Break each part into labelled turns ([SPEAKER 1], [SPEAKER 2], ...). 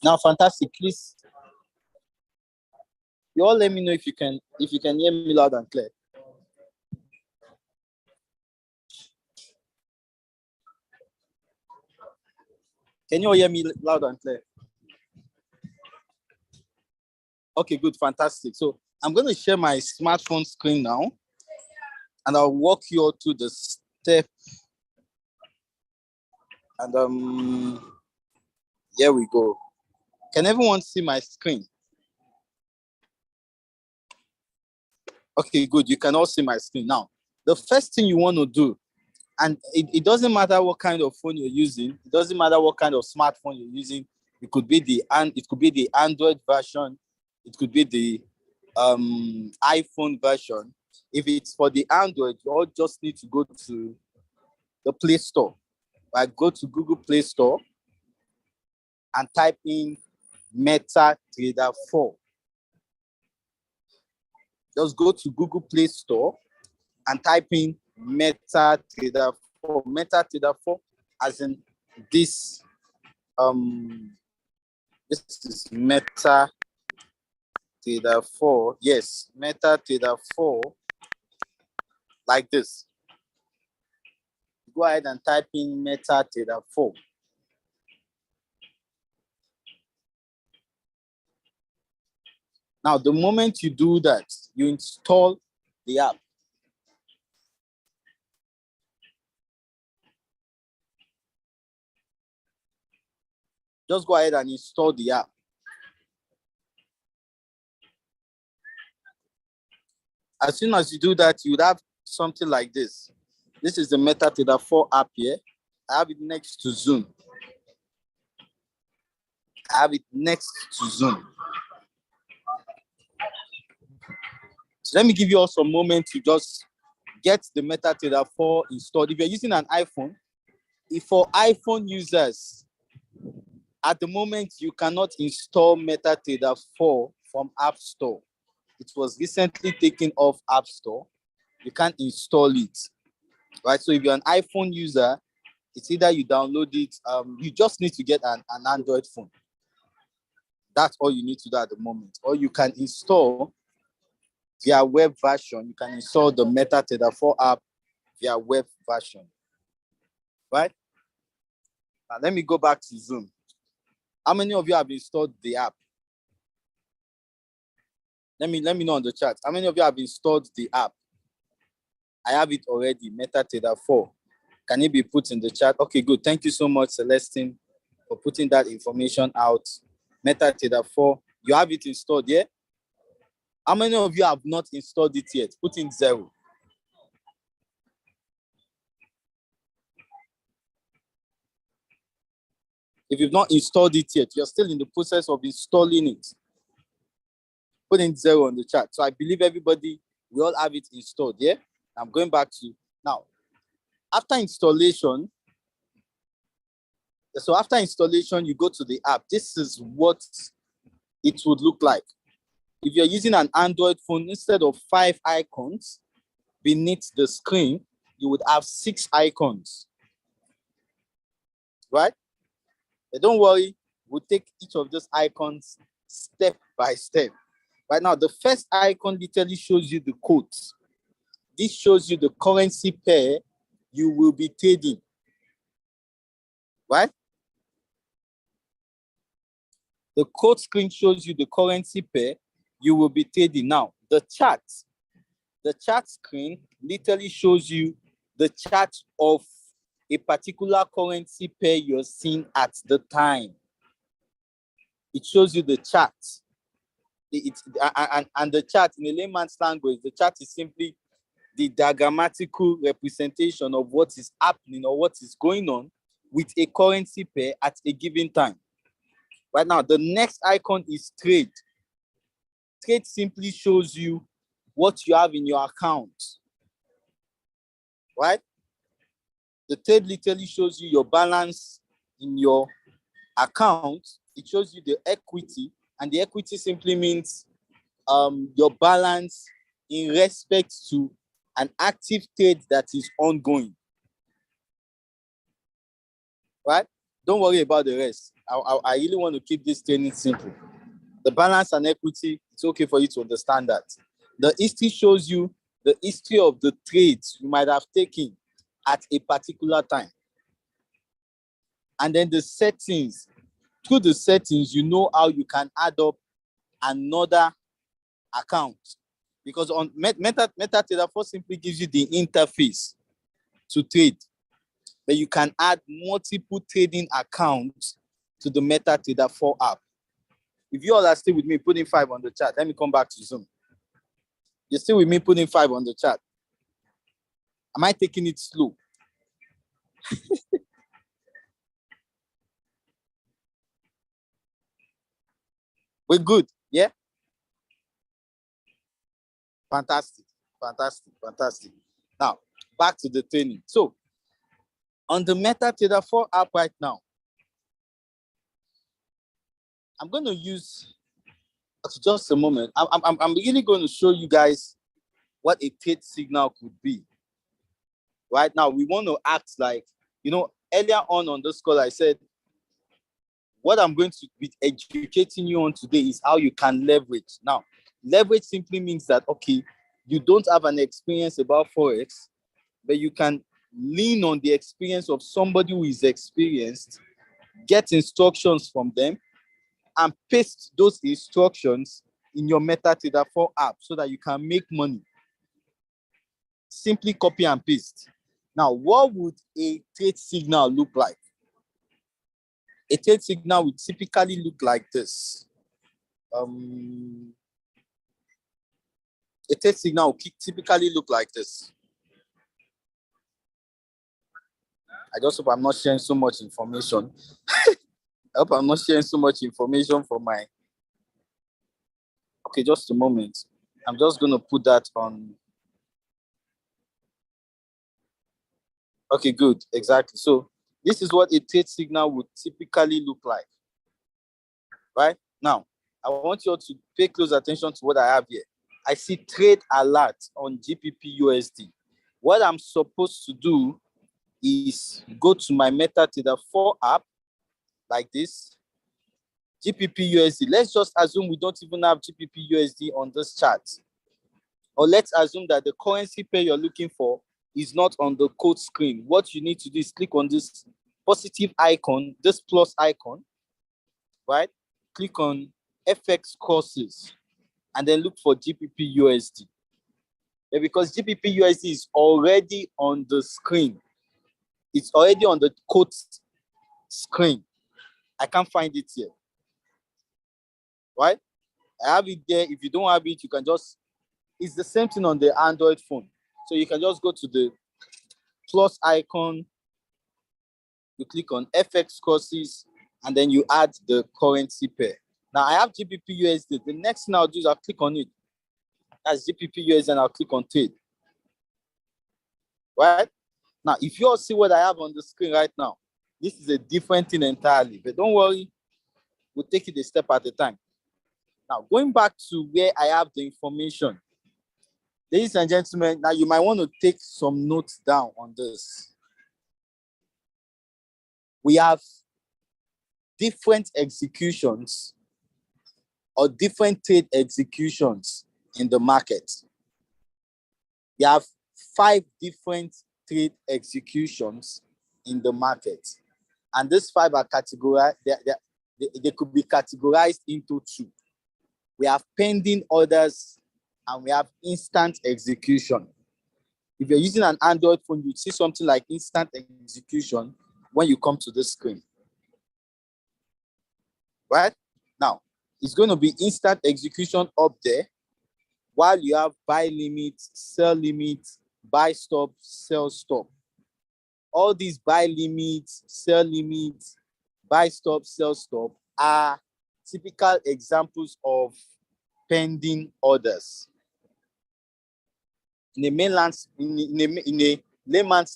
[SPEAKER 1] Now, fantastic. Please, you all let me know if you can hear me loud and clear. Can you all hear me loud and clear? Okay, good, fantastic. So I'm going to share my smartphone screen now, and I'll walk you all through the step. And here we go. Can everyone see my screen? Okay, good. You can all see my screen now. The first thing you want to do, and it doesn't matter what kind of phone you're using. It doesn't matter what kind of smartphone you're using. It could be the Android version. It could be the iPhone version. If it's for the Android, you all just need to go to the Play Store. Like, go to Google Play Store and type in MetaTrader 4. Just go to Google Play Store and type in MetaTrader 4. MetaTrader 4, as in this. This is MetaTrader 4. Yes, MetaTrader 4. Like this. Go ahead and type in MetaTrader 4. Now, the moment you do that, you install the app. Just go ahead and install the app. As soon as you do that, you would have something like this. This is the MetaTrader 4 app here. I have it next to Zoom. So let me give you all some moment to just get the MetaTrader 4 installed. If you're using an iPhone, for iPhone users, at the moment, you cannot install MetaTrader 4 from App Store. It was recently taken off App Store. You can't install it, right? So if you're an iPhone user, it's either you download it. You just need to get an Android phone. That's all you need to do at the moment. Or you can install via web version. You can install the MetaTrader 4 app via web version, right? Now let me go back to Zoom. How many of you have installed the app? Let me know on the chat. How many of you have installed the app? I have it already, MetaTrader 4. Can it be put in the chat? Okay, good. Thank you so much, Celestine, for putting that information out. MetaTrader 4. You have it installed, yeah? How many of you have not installed it yet? Put in 0. If you've not installed it yet, you're still in the process of installing it. Put in 0 on the chat. So I believe everybody, we all have it installed, yeah? I'm going back to now. After installation, you go to the app. This is what it would look like. If you're using an Android phone, instead of 5 icons beneath the screen, you would have 6 icons, right? But don't worry, we'll take each of those icons step by step. Right now, the first icon literally shows you the codes. This shows you the currency pair you will be trading, right? The code screen shows you the currency pair you will be trading. Now, the chart screen literally shows you the chart of a particular currency pair you're seeing at the time. It shows you the chart. And the chart, in a layman's language, the chart is simply the diagrammatical representation of what is happening or what is going on with a currency pair at a given time. Right now, the next icon is trade. Trade simply shows you what you have in your account, right? The trade literally shows you your balance in your account. It shows you the equity, and the equity simply means your balance in respect to an active trade that is ongoing, right? Don't worry about the rest. I really want to keep this training simple. The balance and equity, it's okay for you to understand that. The history shows you the history of the trades you might have taken at a particular time. And then the settings, through the settings, you know how you can add up another account. Because on MetaTrader 4 simply gives you the interface to trade. But you can add multiple trading accounts to the MetaTrader 4 app. If you all are still with me, put in 5 on the chat. Let me come back to Zoom. You're still with me, put in 5 on the chat. Am I taking it slow? We're good, yeah? Fantastic. Now, back to the training. So, on the MetaTrader 4 app right now, I'm going to use, just a moment, I'm really going to show you guys what a trade signal could be. Right now, we want to act like, earlier on this call, I said, what I'm going to be educating you on today is how you can leverage. Now, leverage simply means that, okay, you don't have an experience about Forex, but you can lean on the experience of somebody who is experienced, get instructions from them, and paste those instructions in your MetaTrader 4 app so that you can make money. Simply copy and paste. Now, what would a trade signal look like? A trade signal would typically look like this. A trade signal would typically look like this. I just hope I'm not sharing so much information. I hope I'm not sharing so much information for my... Okay, just a moment. I'm just going to put that on. Okay, good. Exactly. So this is what a trade signal would typically look like. Right? Now, I want you all to pay close attention to what I have here. I see trade alert on GBP USD. What I'm supposed to do is go to my MetaTrader 4 app like this. GBP USD. Let's just assume we don't even have GBP USD on this chart. Or let's assume that the currency pair you're looking for is not on the code screen. What you need to do is click on this positive icon, this plus icon, right? Click on FX courses and then look for GBP USD. Yeah, because GBP USD is already on the screen. It's already on the code screen. I can't find it here. Right? I have it there. If you don't have it, you can just, it's the same thing on the Android phone. So you can just go to the plus icon, you click on FX courses, and then you add the currency pair. Now I have GBP USD. The next thing I'll do is I'll click on it. That's GBP USD, and I'll click on trade. Right? Now, if you all see what I have on the screen right now, this is a different thing entirely. But don't worry, we'll take it a step at a time. Now, going back to where I have the information, ladies and gentlemen, now you might want to take some notes down on this. We have different executions or different trade executions in the market. We have 5 different trade executions in the market. And these 5 are categorized, they could be categorized into 2. We have pending orders and we have instant execution. If you're using an Android phone, you'd see something like instant execution when you come to this screen. Right? Now, it's going to be instant execution up there, while you have buy limit, sell limit, buy stop, sell stop. All these buy limits, sell limits, buy stop, sell stop are typical examples of pending orders. In a layman's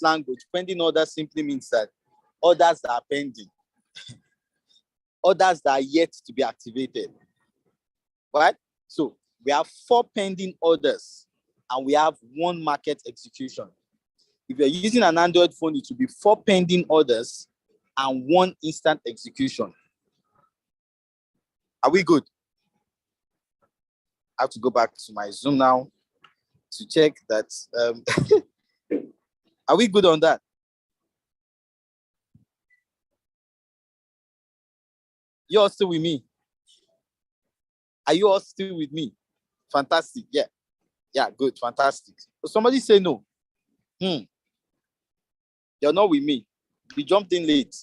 [SPEAKER 1] language, pending orders simply means that orders that are pending, orders that are yet to be activated. Right? So we have 4 pending orders and we have 1 market execution. If you're using an Android phone, it will be 4 pending orders and 1 instant execution. Are we good? I have to go back to my Zoom now to check that. Are we good on that? You all still with me? Are you all still with me? Fantastic. Yeah. Yeah, good. Fantastic. So somebody say no. You're not with me. You jumped in late.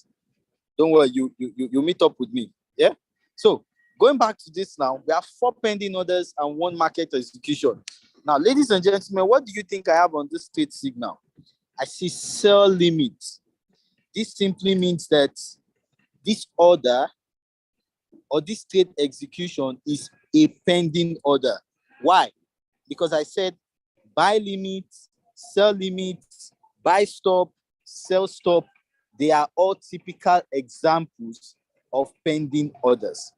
[SPEAKER 1] Don't worry, you meet up with me. Yeah. So going back to this now, we have 4 pending orders and 1 market execution. Now, ladies and gentlemen, what do you think I have on this trade signal? I see sell limit. This simply means that this order or this trade execution is a pending order. Why? Because I said buy limit, sell limit, buy stop, sell stop. They are all typical examples of pending orders.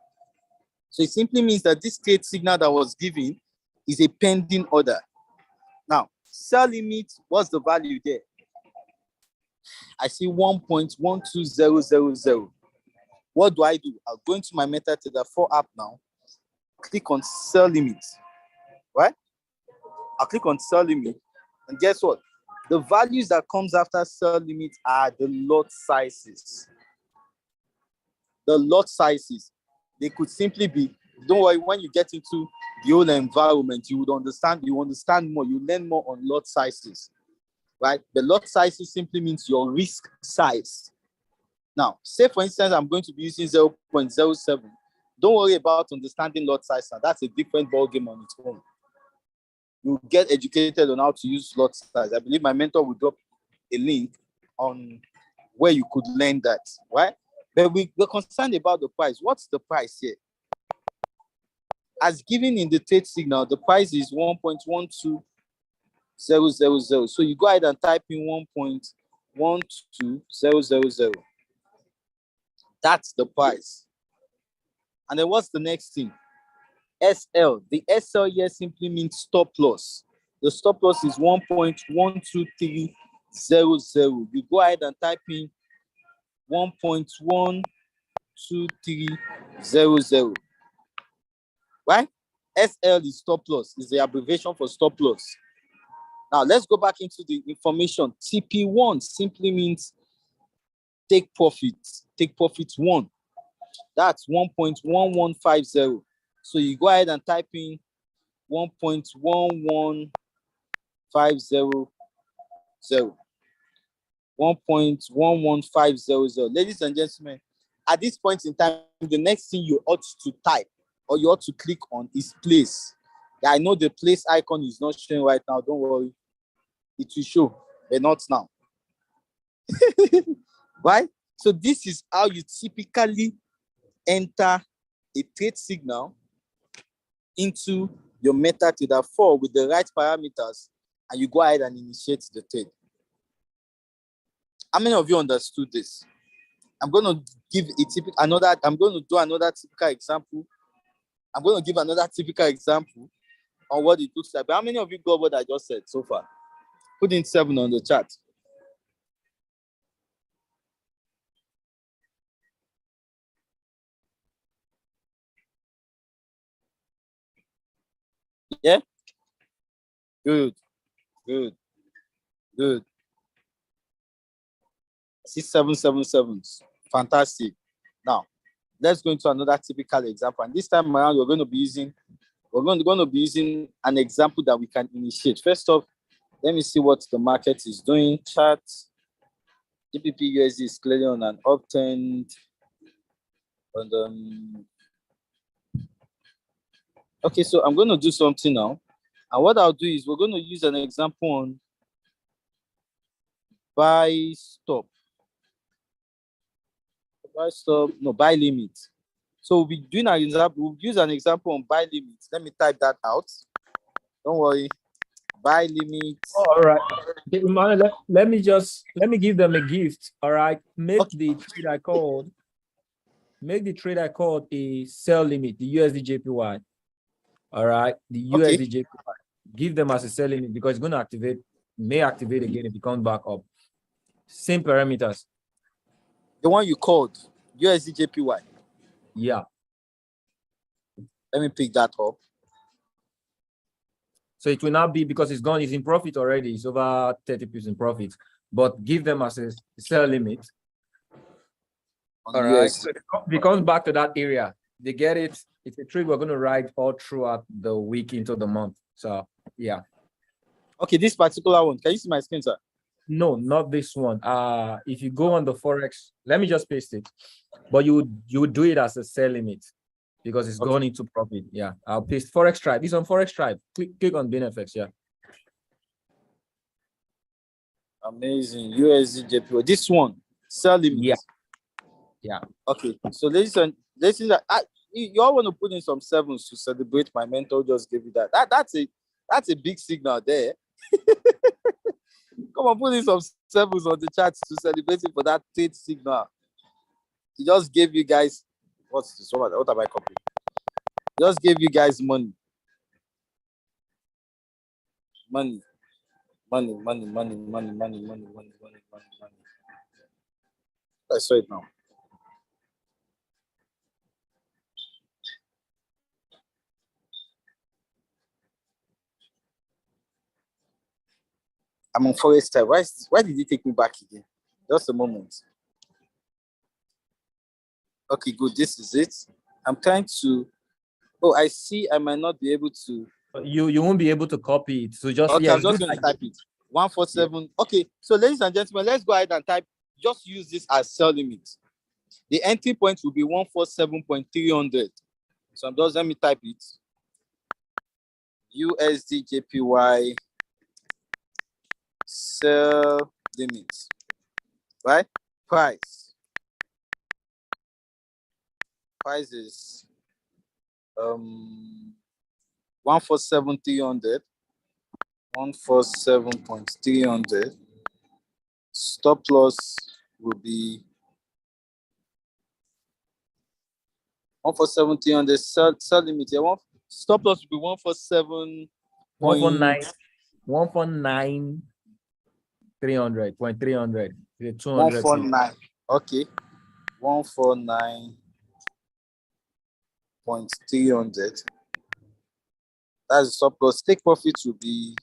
[SPEAKER 1] So it simply means that this trade signal that was given is a pending order. Now, sell limit, what's the value there? I see 1.12000. What do? I'll go into my MetaTrader 4 app now, click on sell limit, right? I'll click on sell limit, and guess what? The values that comes after sell limit are the lot sizes. The lot sizes, they could simply be, don't worry, when you get into the whole environment, you understand more, you learn more on lot sizes, right? The lot sizes simply means your risk size. Now, say for instance, I'm going to be using 0.07. Don't worry about understanding lot size. That's a different ballgame on its own. You get educated on how to use lot size. I believe my mentor will drop a link on where you could learn that, right? But we're concerned about the price. What's the price here? As given in the trade signal, the price is 1.12000. So you go ahead and type in 1.12000. That's the price. And then what's the next thing? SL. The SL here simply means stop loss. The stop loss is 1.12300. You go ahead and type in 1.12300. Right? SL is stop loss, is the abbreviation for stop loss. Now let's go back into the information. TP1 simply means take profit. Take profit 1. That's 1.1150. So you go ahead and type in 1.11500. 1.11500. Ladies and gentlemen, at this point in time, the next thing you ought to type or you ought to click on is place. Yeah, I know the place icon is not showing right now. Don't worry. It will show, but not now. Right? So this is how you typically enter a trade signal into your MetaTrader 4 with the right parameters, and you go ahead and initiate the trade. How many of you understood this? I'm going to give I'm going to do another typical example. I'm going to give another typical example on what it looks like. But how many of you got what I just said so far? Put in 7 on the chat. Yeah? Good. See 777s. Fantastic. Now, let's go into another typical example. And this time around, we're going to be using an example that we can initiate. First off, let me see what the market is doing. Chart. GBP USD is clearly on an uptrend. And okay, so I'm going to do something now. And what I'll do is we're going to use an example on buy stop. Buy limit. So we'll be doing an example. We'll use an example on buy limit. Let me type that out. Don't worry. Buy limit.
[SPEAKER 2] All right. Okay, let me give them a gift. All right. Make the trade I called a sell limit, the USD JPY. All right. The USD JPY. Give them as a sell limit because it's going to may activate again if it comes back up. Same parameters.
[SPEAKER 1] The one you called, USD JPY.
[SPEAKER 2] Yeah.
[SPEAKER 1] Let me pick that up.
[SPEAKER 2] So it will not be because it's gone, it's in profit already, it's over 30 pips in profit, but give them as a sell limit. All right. So if it comes back to that area, they get it. It's a trade we're going to ride all throughout the week into the month. So yeah.
[SPEAKER 1] Okay, this particular one. Can you see my screen, sir?
[SPEAKER 2] No, not this one. If you go on the Forex, let me just paste it. But you would do it as a sell limit because it's going into profit. Yeah, I'll paste Forex Tribe. This on Forex Tribe. Click on BNFX. Yeah.
[SPEAKER 1] Amazing. USD JPY. This one, sell limit.
[SPEAKER 2] Yeah. Yeah.
[SPEAKER 1] Okay. So ladies and gentlemen, you all want to put in some sevens to celebrate my mentor just gave you that. That's a big signal there. Come on, put in some sevens on the chat to celebrate it for that trade signal. He just gave you guys what's this? What am I copying? Just gave you guys money. Money. I saw it now. I'm on Forex Tribe. Why did he take me back again? Just a moment. Okay, good. This is it. I'm trying to. Oh, I see. I might not be able to.
[SPEAKER 2] You won't be able to copy it. So just
[SPEAKER 1] okay,
[SPEAKER 2] yeah,
[SPEAKER 1] I'm just going to type it. 147. Yeah. Okay, so ladies and gentlemen, let's go ahead and type. Just use this as sell limit. The entry point will be 147.300. So let me type it. USD JPY sell limit. Right? Price is 147.300. 147.300. Stop loss will be 147.300. Sell limit. Stop loss will be 147.
[SPEAKER 2] 149. 300. 200.
[SPEAKER 1] 149. Okay. 149.300. That's the stop loss. Take profit will be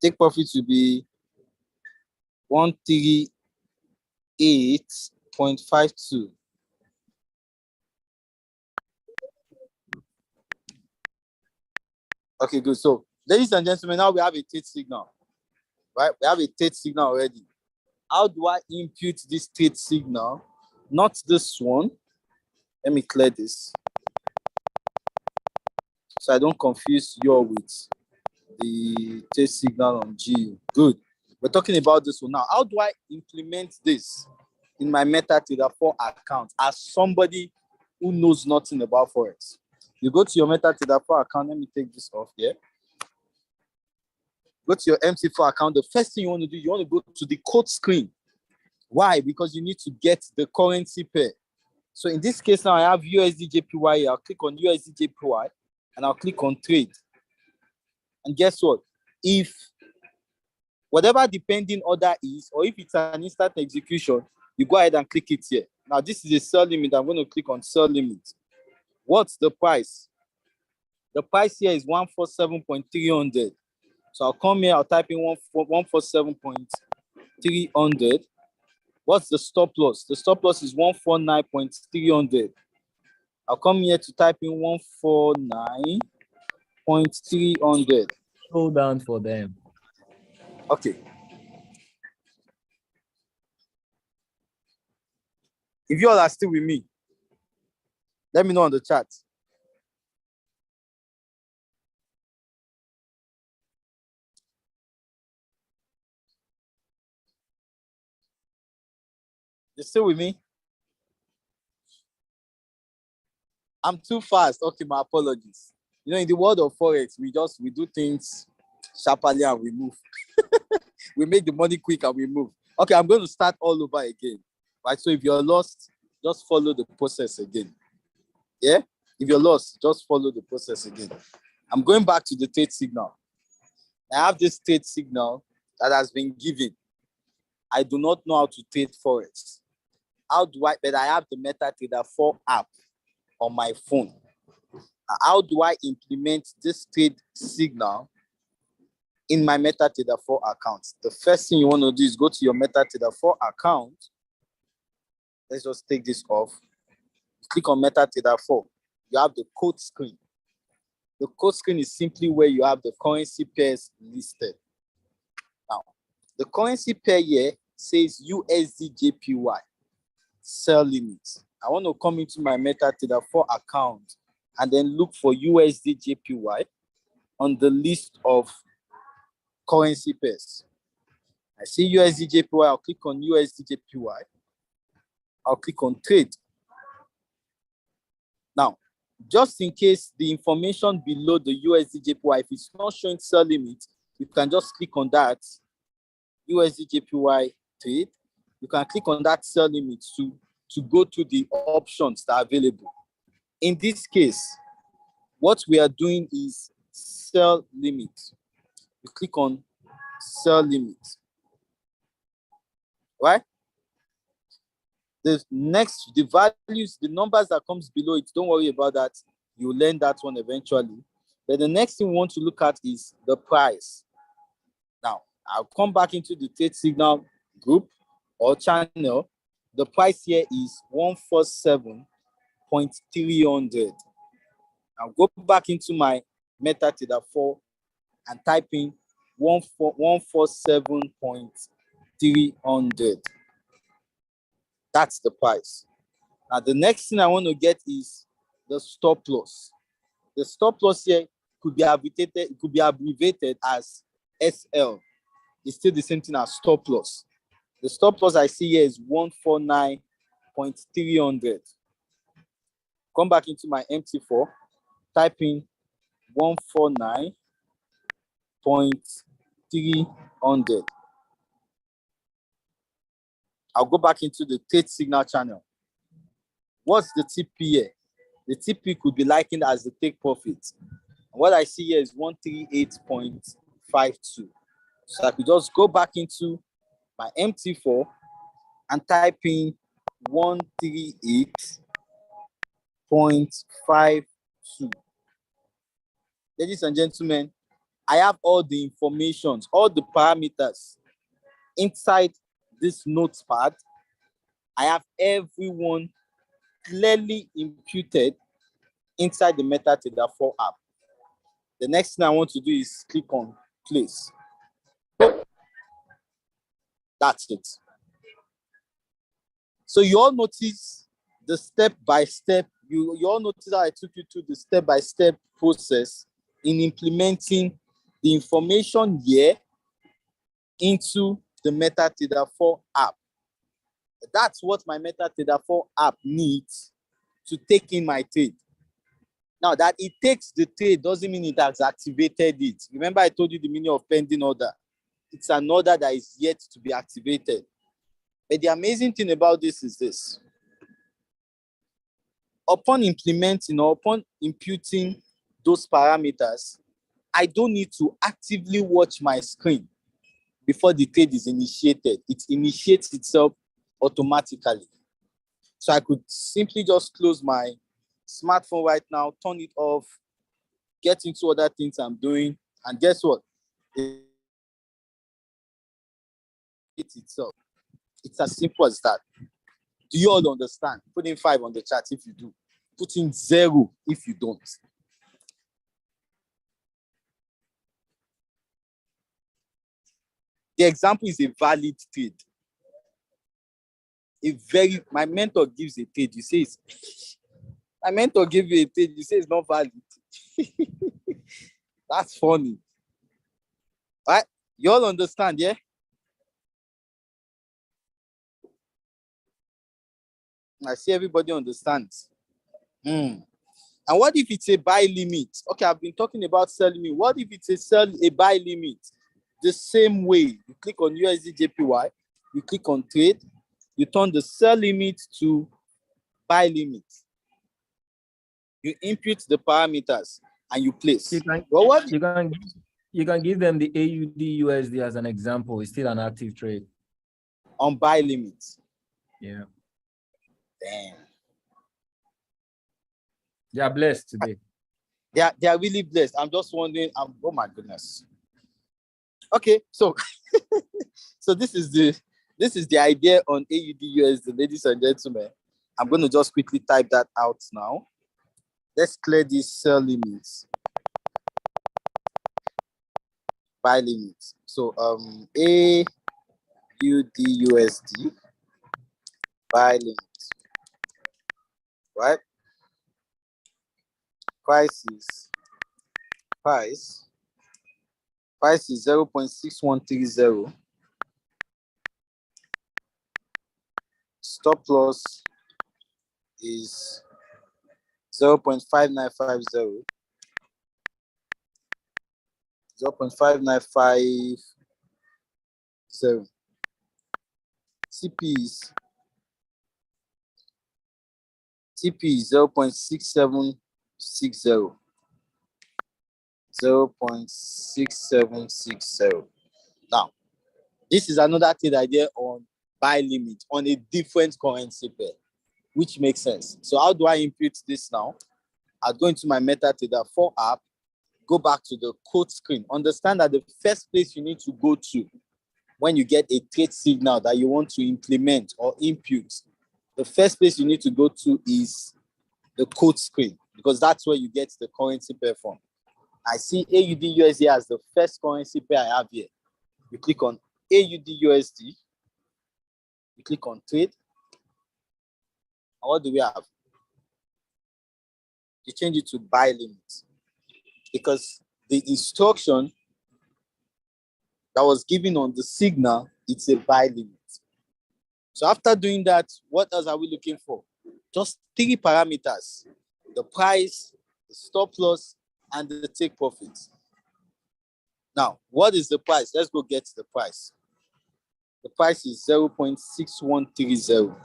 [SPEAKER 1] 138.52. Okay, good. So, ladies and gentlemen, now we have a trade signal, right? We have a trade signal already. How do I impute this trade signal? Not this one. Let me clear this, so I don't confuse you with the trade signal on G. Good. We're talking about this one now. How do I implement this in my MetaTrader 4 account as somebody who knows nothing about Forex? You go to your MetaTrader 4 account. Let me take this off here. Go to your MC4 account. The first thing you want to do, you want to go to the code screen. Why? Because you need to get the currency pair. So in this case now, I have USD JPY. I'll click on USD JPY and I'll click on trade. And guess what? If whatever the pending order is, or if it's an instant execution, you go ahead and click it here. Now, this is a sell limit. I'm going to click on sell limit. What's the price? The price here is 147.300. So I'll come here, I'll type in 147.300. What's the stop loss? The stop loss is 149.300. I'll come here to type in 149.300.
[SPEAKER 2] Slow down for them.
[SPEAKER 1] Okay. If you all are still with me, let me know on the chat. You still with me? I'm too fast. Okay, my apologies. You know, in the world of Forex, we do things sharply and we move. We make the money quick and we move. Okay, I'm going to start all over again. Right? So if you're lost, just follow the process again. Yeah? If you're lost, just follow the process again. I'm going back to the trade signal. I have this trade signal that has been given. I do not know how to trade Forex. But I have the MetaTrader 4 app on my phone. How do I implement this trade signal in my MetaTrader 4 account? The first thing you want to do is go to your MetaTrader 4 account. Let's just take this off. Click on MetaTrader 4. You have the code screen. The code screen is simply where you have the currency pairs listed. Now, the currency pair here says USD/JPY sell limit. I want to come into my MetaTrader 4 account and then look for USD/JPY on the list of currency pairs. I see USD/JPY. I'll click on USD/JPY. I'll click on trade. Now, just in case the information below the USD/JPY, if it's not showing sell limit, you can just click on that USD/JPY trade. You can click on that sell limit to go to the options that are available. In this case, what we are doing is sell limit. You click on sell limit, right? The values, the numbers that comes below it, don't worry about that. You'll learn that one eventually. But the next thing we want to look at is the price. Now, I'll come back into the trade signal group or channel. The price here is 147.300. I'll go back into my MetaTrader 4 and type in 147.300. That's the price. Now, the next thing I want to get is the stop loss. The stop loss here could be abbreviated as SL. It's still the same thing as stop loss. The stop loss I see here is 149.300. Come back into my MT4, type in 149.300. I'll go back into the trade signal channel. What's the TP here? The TP could be likened as the take profit. And what I see here is 138.52. So I could just go back into my MT4 and type in 138.52. Ladies and gentlemen, I have all the information, all the parameters inside this notepad. I have everyone clearly imputed inside the MetaTrader 4 app. The next thing I want to do is click on place. That's it. So you all notice the step-by-step, you all notice how I took you through the step-by-step process in implementing the information here into the MetaTrader 4 app. That's what my MetaTrader 4 app needs to take in my trade. Now, that it takes the trade doesn't mean it has activated it. Remember, I told you the meaning of pending order. It's an order that is yet to be activated. But the amazing thing about this is this. Upon implementing or upon imputing those parameters, I don't need to actively watch my screen before the trade is initiated. It initiates itself automatically. So I could simply just close my smartphone right now, turn it off, get into other things I'm doing, and guess what? It's itself. It's as simple as that. Do you all understand? Put in 5 on the chat if you do. Put in 0 if you don't. The example is a valid trade. My mentor gives a trade, you say it's my mentor gave you a trade, you say it's not valid. That's funny. Right? You all understand, yeah? I see everybody understands. And what if it's a buy limit? Okay, I've been talking about sell limit. What if it's a buy limit? The same way, you click on USD/JPY, you click on trade, you turn the sell limit to buy limit. You input the parameters and you place.
[SPEAKER 2] You can give them the AUD/USD as an example. It's still an active trade.
[SPEAKER 1] On buy limit.
[SPEAKER 2] Yeah.
[SPEAKER 1] Damn.
[SPEAKER 2] They are blessed today.
[SPEAKER 1] They are really blessed. I'm just wondering. Oh my goodness. Okay, so so this is the idea on AUD USD, ladies and gentlemen. I'm going to just quickly type that out now. Let's clear these sell limits, buy limits. So AUD USD buy limit, right? Price is 0.6130. Stop loss is 0.5950. 0.5950. TP is 0.6760. 0.6760. Now, this is another trade idea on buy limit on a different currency pair, which makes sense. So how do I input this now? I'll go into my MetaTrader 4 app, go back to the code screen. Understand that the first place you need to go to when you get a trade signal that you want to implement or input, the first place you need to go to is the code screen, because that's where you get the currency pair from. I see AUD USD as the first currency pair I have here. You click on AUD USD, you click on trade, and what do we have? You change it to buy limit, because the instruction that was given on the signal, it's a buy limit. So after doing that, what else are we looking for? Just 3 parameters: the price, the stop loss, and the take profit. Now, what is the price? Let's go get the price. The price is 0.6130.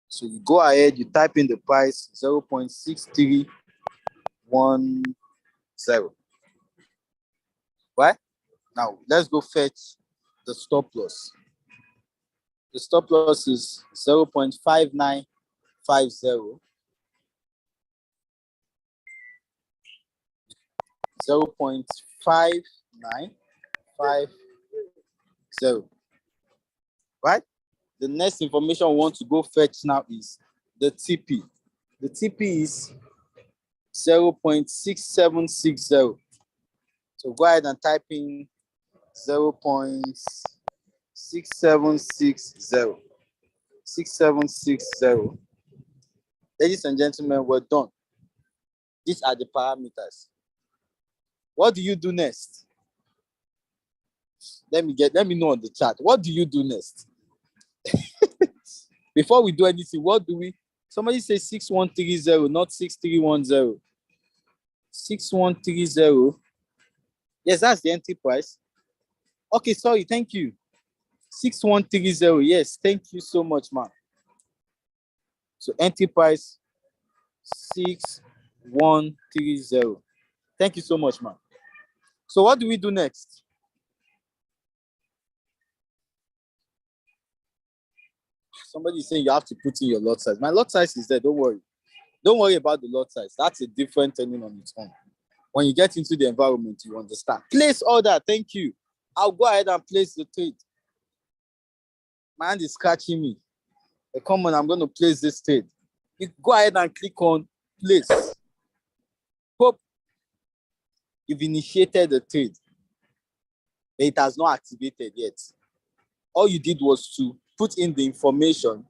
[SPEAKER 1] So you go ahead, you type in the price, 0.6310. Right? Now, let's go fetch the stop loss. The stop loss is 0.5950. 0.5950. Right? The next information we want to go fetch now is the TP. The TP is 0.6760. So go ahead and type in 0.6760. 6760. Ladies and gentlemen, we're done. These are the parameters. What do you do next? Let me know on the chat. What do you do next? Before we do anything, what do we? Somebody say 6130, not 6310. 6130. Yes, that's the entry price. Okay, sorry, thank you. 6130. Yes, thank you so much, man. So entry price 6130. Thank you so much, man. So what do we do next? Somebody is saying you have to put in your lot size. My lot size is there. Don't worry. Don't worry about the lot size. That's a different turning on its own. When you get into the environment, you understand. Place order. Thank you. I'll go ahead and place the trade. My hand is scratching me. Come on, I'm going to place this trade. You go ahead and click on place. Hope you've initiated the trade, but it has not activated yet. All you did was to put in the information.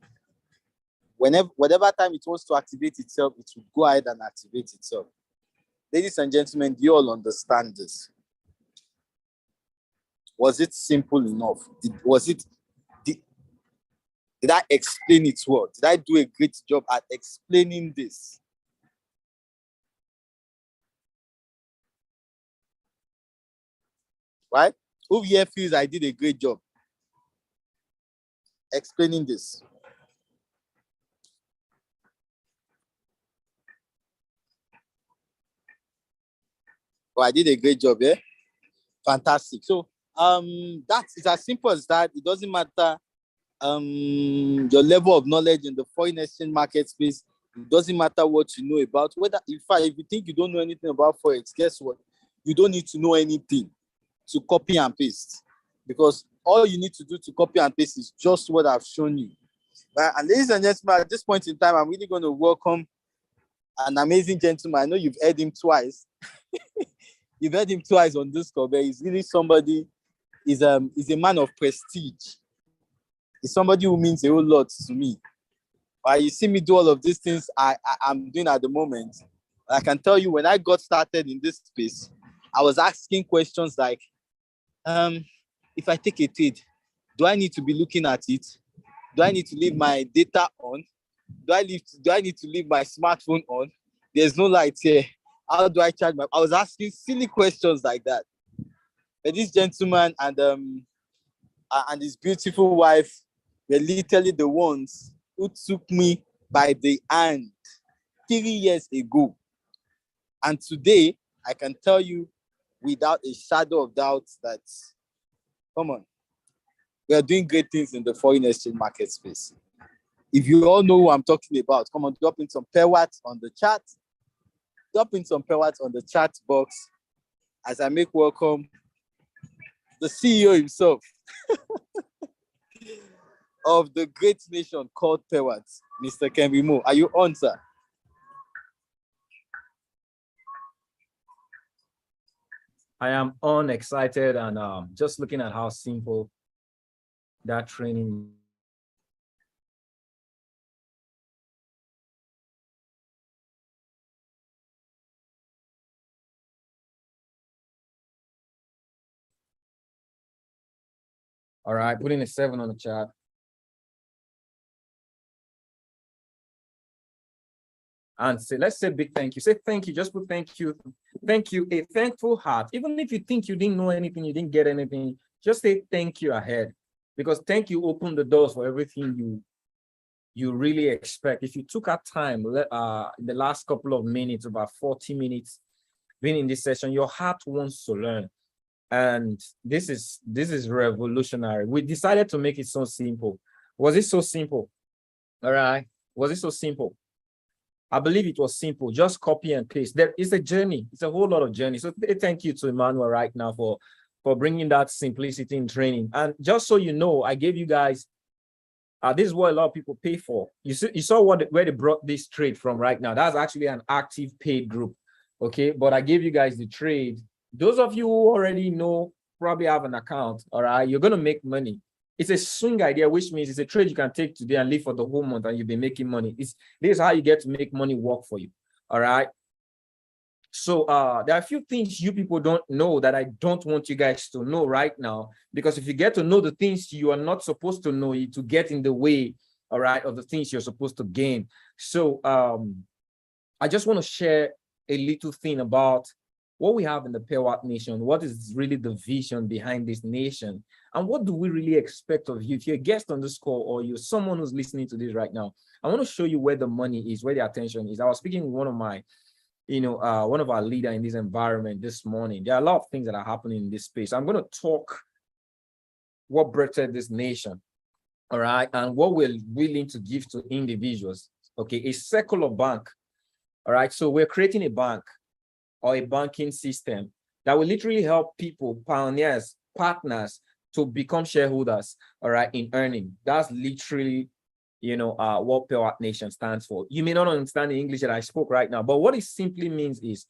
[SPEAKER 1] Whatever time it wants to activate itself, it will go ahead and activate itself. Ladies and gentlemen, do you all understand this? Was it simple enough? Did I explain it well? Did I do a great job at explaining this? Right? Who here feels I did a great job explaining this? Oh, I did a great job, yeah? Fantastic. So that's as simple as that. It doesn't matter your level of knowledge in the foreign exchange market space. It doesn't matter what you know about, whether, in fact, if you think you don't know anything about Forex, guess what? You don't need to know anything to copy and paste, because all you need to do to copy and paste is just what I've shown you. Right? And ladies and gentlemen, at this point in time, I'm really going to welcome an amazing gentleman. I know you've heard him twice. You've heard him twice on this call, but he's really somebody, he's a man of prestige. He's somebody who means a whole lot to me. You see me do all of these things I'm doing at the moment. I can tell you, when I got started in this space, I was asking questions like, if I take a trade, do I need to be looking at it? Do I need to leave my data on? Do I need to leave my smartphone on? There's no light here. How do I charge I was asking silly questions like that. But this gentleman and his beautiful wife were literally the ones who took me by the hand 3 years ago. And today, I can tell you without a shadow of doubt that, come on, we are doing great things in the foreign exchange market space. If you all know who I'm talking about, come on, drop in some pair watts on the chat. Drop in some pair watts on the chat box as I make welcome the CEO himself of the great nation called pair watts, Mr. Kenry Mo. Are you on, sir?
[SPEAKER 2] I am unexcited and just looking at how simple that training. All right, putting a 7 on the chat. And say, let's say big thank you. Say thank you, just put thank you. Thank you, a thankful heart. Even if you think you didn't know anything, you didn't get anything, just say thank you ahead. Because thank you opened the doors for everything you really expect. If you took our time, the last couple of minutes, about 40 minutes, being in this session, your heart wants to learn. And this is revolutionary. We decided to make it so simple. Was it so simple? All right. Was it so simple? I believe it was simple. Just copy and paste. There is a journey. It's a whole lot of journey. So thank you to Emmanuel right now for bringing that simplicity in training. And just so you know, I gave you guys, this is what a lot of people pay for. You saw where they brought this trade from right now. That's actually an active paid group. Okay. But I gave you guys the trade. Those of you who already know, probably have an account. All right. You're going to make money. It's a swing idea, which means it's a trade you can take today and live for the whole month and you'll be making money. This is how you get to make money work for you. All right. So there are a few things you people don't know that I don't want you guys to know right now, because if you get to know the things you are not supposed to know, to get in the way, all right, of the things you're supposed to gain. So I just want to share a little thing about what we have in the Pewat Nation. What is really the vision behind this nation? And what do we really expect of you? If you're a guest on this call or you're someone who's listening to this right now, I want to show you where the money is, where the attention is. I was speaking with one of my, one of our leaders in this environment this morning. There are a lot of things that are happening in this space. I'm going to talk what birthed this nation, all right, and what we're willing to give to individuals. Okay, a secular bank, all right. So we're creating a bank or a banking system that will literally help people, pioneers, partners, to become shareholders, all right, in earning. That's literally, what Pewat Nation stands for. You may not understand the English that I spoke right now, but what it simply means is,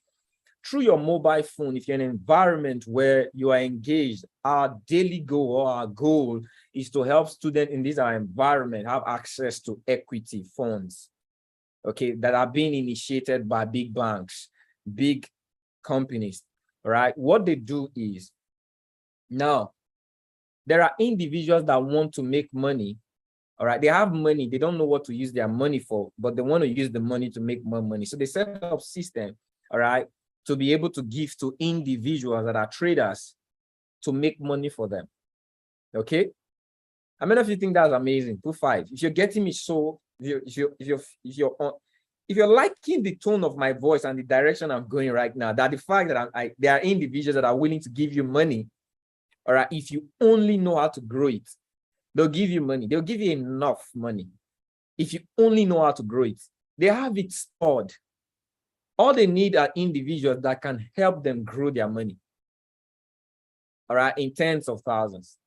[SPEAKER 2] through your mobile phone, if you're in an environment where you are engaged, our daily goal or our goal is to help students in this environment have access to equity funds, okay, that are being initiated by big banks, big companies, right? What they do is, now there are individuals that want to make money, all right? They have money, they don't know what to use their money for, but they want to use the money to make more money. So they set up system, all right, to be able to give to individuals that are traders to make money for them, okay? How many of you think that's amazing? Put 5. If you're getting me, so if you're liking the tone of my voice and the direction I'm going right now, that the fact that there are individuals that are willing to give you money, all right, if you only know how to grow it, They'll give you money. They'll give you enough money if you only know how to grow it. They have it stored. All they need are individuals that can help them grow their money. All right, in tens of thousands.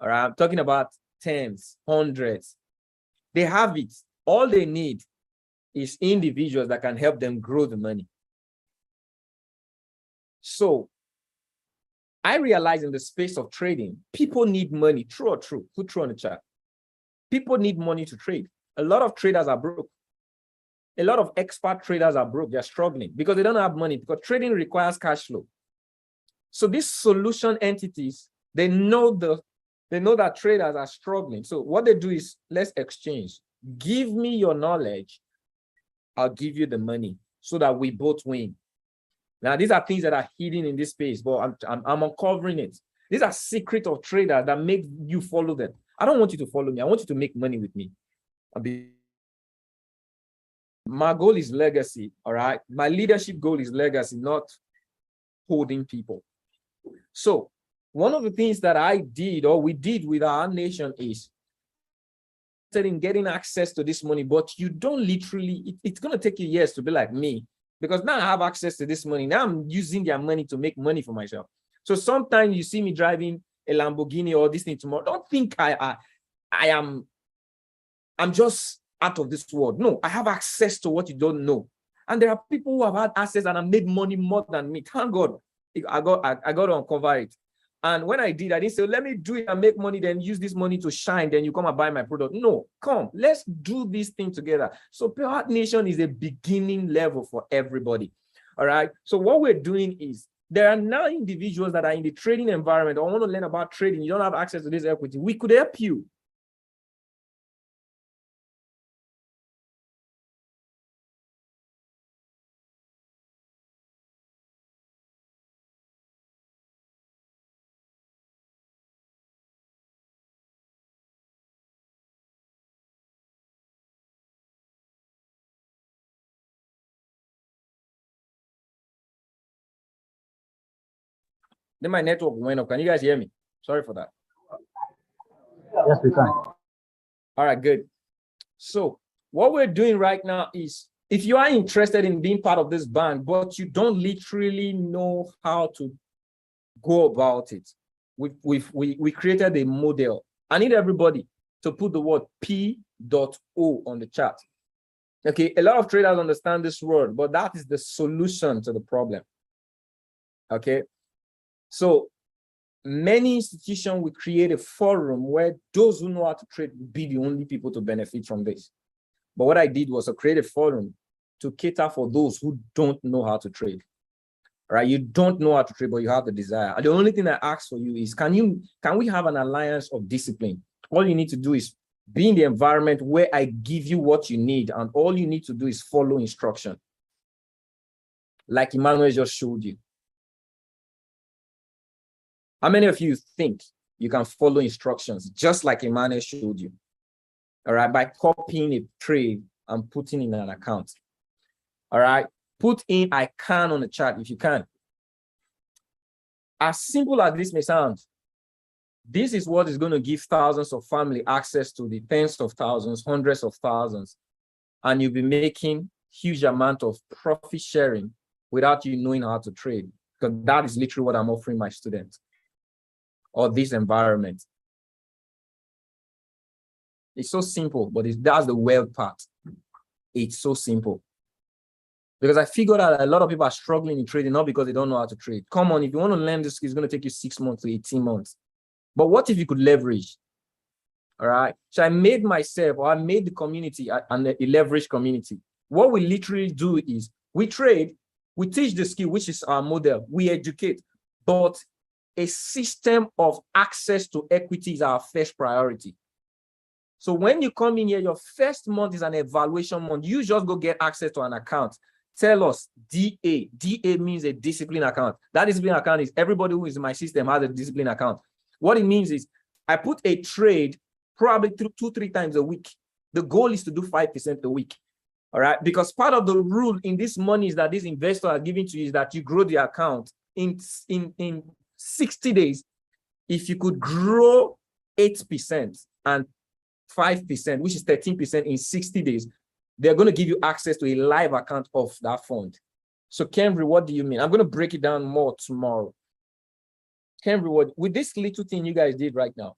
[SPEAKER 2] All right, I'm talking about tens, hundreds. They have it. All they need is individuals that can help them grow the money. So I realize in the space of trading, people need money. True or true? Put true on the chat. People need money to trade. A lot of traders are broke. A lot of expert traders are broke. They're struggling because they don't have money, because trading requires cash flow. So these solution entities, they know that traders are struggling. So what they do is, let's exchange. Give me your knowledge, I'll give you the money so that we both win. Now, these are things that are hidden in this space, but I'm uncovering it. These are secrets of traders that make you follow them. I don't want you to follow me. I want you to make money with me. My goal is legacy, all right? My leadership goal is legacy, not holding people. So one of the things that I did, or we did with our nation, is in getting access to this money, but you don't literally, it's going to take you years to be like me, because now I have access to this money. Now I'm using their money to make money for myself. So sometimes you see me driving a Lamborghini or this thing tomorrow. Don't think I'm just out of this world. No, I have access to what you don't know. And there are people who have had access and have made money more than me. Thank God. I got to uncover it. And when I did, I didn't say, let me do it and make money, then use this money to shine, then you come and buy my product. No, come, let's do this thing together. So Pure Nation is a beginning level for everybody. All right. So what we're doing is, there are now individuals that are in the trading environment or want to learn about trading. You don't have access to this equity. We could help you. Then my network went up. Can you guys hear me? Sorry for that.
[SPEAKER 3] Yes, we can.
[SPEAKER 2] All right, good. So what we're doing right now is, if you are interested in being part of this band, but you don't literally know how to go about it, we created a model. I need everybody to put the word P.O on the chat. Okay, a lot of traders understand this word, but that is the solution to the problem. Okay, so many institutions will create a forum where those who know how to trade will be the only people to benefit from this. But what I did was to create a forum to cater for those who don't know how to trade. Right? You don't know how to trade, but you have the desire. And the only thing I ask for you is, can we have an alliance of discipline? All you need to do is be in the environment where I give you what you need, and all you need to do is follow instruction. Like Emmanuel just showed you. How many of you think you can follow instructions just like Emmanuel showed you? All right, by copying a trade and putting in an account. All right, put in I can on the chat if you can. As simple as this may sound, this is what is going to give thousands of family access to the tens of thousands, hundreds of thousands, and you'll be making huge amount of profit sharing without you knowing how to trade, because that is literally what I'm offering my students, or this environment. It's so simple, but that's the wealth part. It's so simple. Because I figured out a lot of people are struggling in trading, not because they don't know how to trade. Come on, if you want to learn this, it's going to take you 6 months to 18 months. But what if you could leverage? All right. So I made myself, or I made the community and a leverage community. What we literally do is we trade, we teach the skill, which is our model, we educate, but a system of access to equity is our first priority. So when you come in here, your first month is an evaluation month. You just go get access to an account. Tell us DA. DA means a discipline account. That discipline account is everybody who is in my system has a discipline account. What it means is I put a trade probably 2-3 times a week. The goal is to do 5% a week. All right. Because part of the rule in this money is that this investor are giving to you is that you grow the account in 60 days. If you could grow 8% and 5%, which is 13% in 60 days, they're going to give you access to a live account of that fund. So Kenry, what do you mean? I'm going to break it down more tomorrow. Kenry, with this little thing you guys did right now,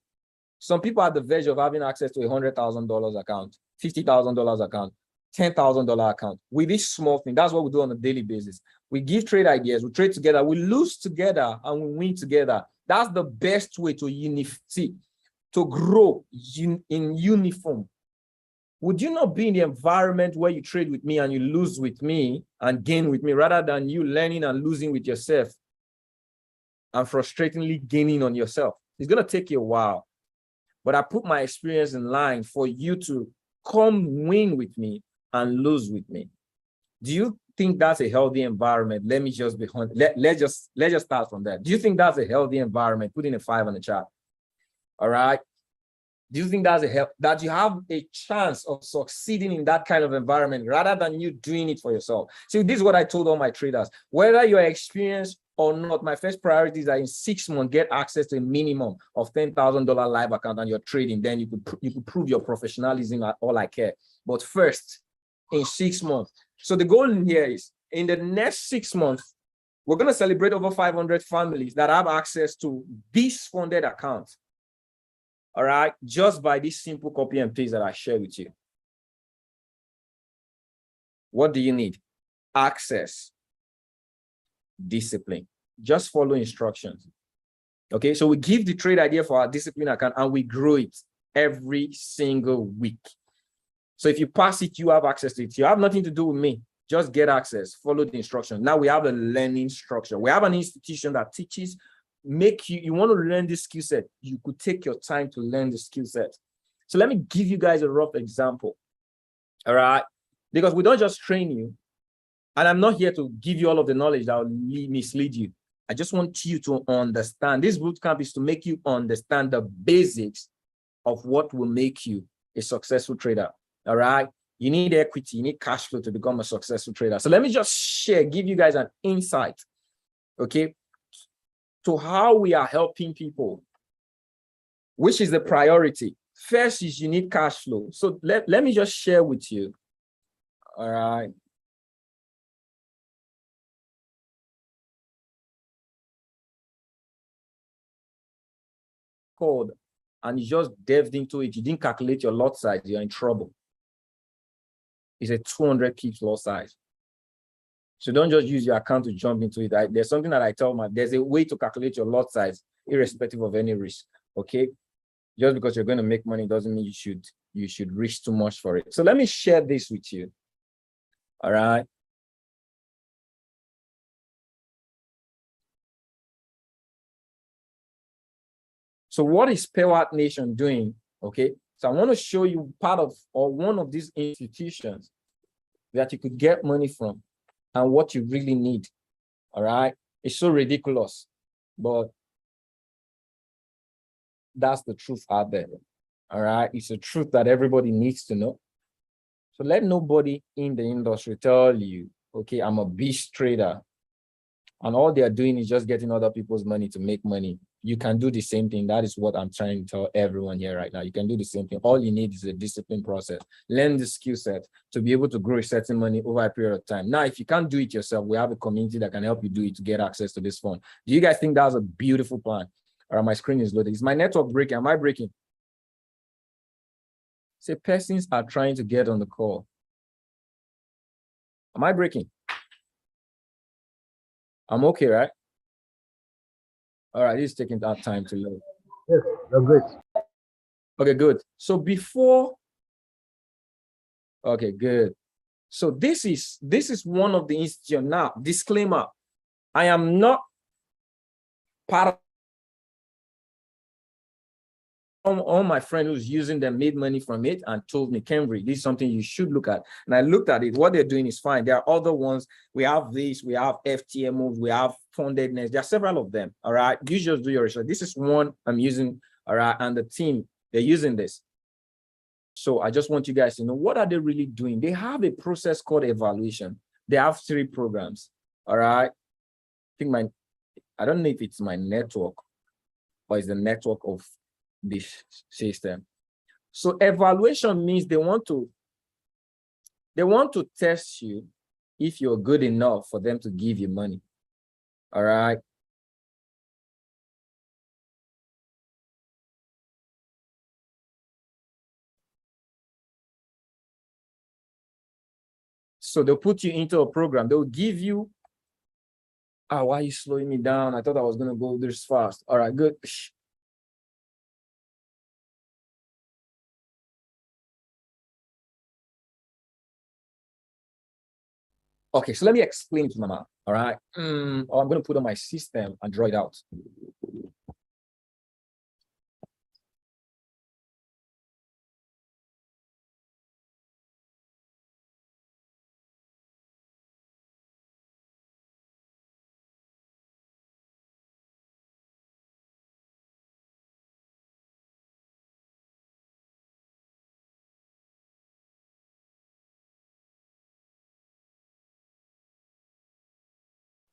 [SPEAKER 2] some people are at the verge of having access to a $100,000 account, $50,000 account, $10,000 account. With this small thing, that's what we do on a daily basis. We give trade ideas, we trade together, we lose together, and we win together. That's the best way to unify, to grow in uniform. Would you not be in the environment where you trade with me and you lose with me and gain with me, rather than you learning and losing with yourself and frustratingly gaining on yourself? It's going to take you a while, but I put my experience in line for you to come win with me and lose with me. Do you think that's a healthy environment? Let me just be let's just start from that. Do you think that's a healthy environment? Put in a 5 on the chat. All right. Do you think that you have a chance of succeeding in that kind of environment rather than you doing it for yourself? See, this is what I told all my traders. Whether you're experienced or not, my first priority is that in 6 months, get access to a minimum of $10,000 live account and you're trading. Then you could prove your professionalism at all I care. But first, in 6 months. So the goal in here is, in the next 6 months, we're going to celebrate over 500 families that have access to this funded account. All right, just by this simple copy and paste that I share with you. What do you need? Access, discipline. Just follow instructions. Okay, so we give the trade idea for our discipline account and we grow it every single week. So if you pass it, you have access to it. You have nothing to do with me. Just get access, follow the instructions. Now we have a learning structure. We have an institution that teaches, you want to learn this skill set, you could take your time to learn the skill set. So let me give you guys a rough example. All right, because we don't just train you, and I'm not here to give you all of the knowledge that will mislead you. I just want you to understand. This bootcamp is to make you understand the basics of what will make you a successful trader. All right, you need equity, you need cash flow to become a successful trader. So let me just give you guys an insight, okay, to how we are helping people, which is the priority. First is you need cash flow. So let me just share with you. All right. Code, and you just delved into it. You didn't calculate your lot size, you're in trouble. It's a 200 pips lot size. So don't just use your account to jump into it. There's something that I tell there's a way to calculate your lot size, irrespective of any risk. Okay, just because you're going to make money doesn't mean you should risk too much for it. So let me share this with you. All right. So what is Payout Nation doing? Okay, so I want to show you part of or one of these institutions that you could get money from and what you really need. All right, it's so ridiculous, but that's the truth out there. All right, it's a truth that everybody needs to know. So let nobody in the industry tell you, okay, I'm a beast trader, and all they're doing is just getting other people's money to make money. You can do the same thing. That is what I'm trying to tell everyone here right now. You can do the same thing. All you need is a discipline process. Learn the skill set to be able to grow a certain money over a period of time. Now, if you can't do it yourself, we have a community that can help you do it to get access to this fund. Do you guys think that's a beautiful plan? All right, my screen is loaded. Is my network breaking? Am I breaking? Say persons are trying to get on the call. Am I breaking? I'm okay, right? All right, this is taking that time to load.
[SPEAKER 3] Yes, you're great.
[SPEAKER 2] Okay, good. So okay, good. So this is one of the institutions. Now, disclaimer, I am not part of all my friend who's using them made money from it and told me, Cambry, this is something you should look at. And I looked at it. What they're doing is fine. There are other ones. We have this, we have FTMOs, we have fundedness. There are several of them. All right. You just do your research. This is one I'm using. All right. And the team, they're using this. So I just want you guys to know, what are they really doing? They have a process called evaluation. They have 3 programs. All right. I don't know if it's my network or it's the network of this system. So evaluation means they want to test you if you're good enough for them to give you money. All right. So they'll put you into a program. They'll give you, why are you slowing me down? I thought I was going to go this fast. All right, good. Okay, so let me explain to Mama. All right. I'm going to put on my system and draw it out.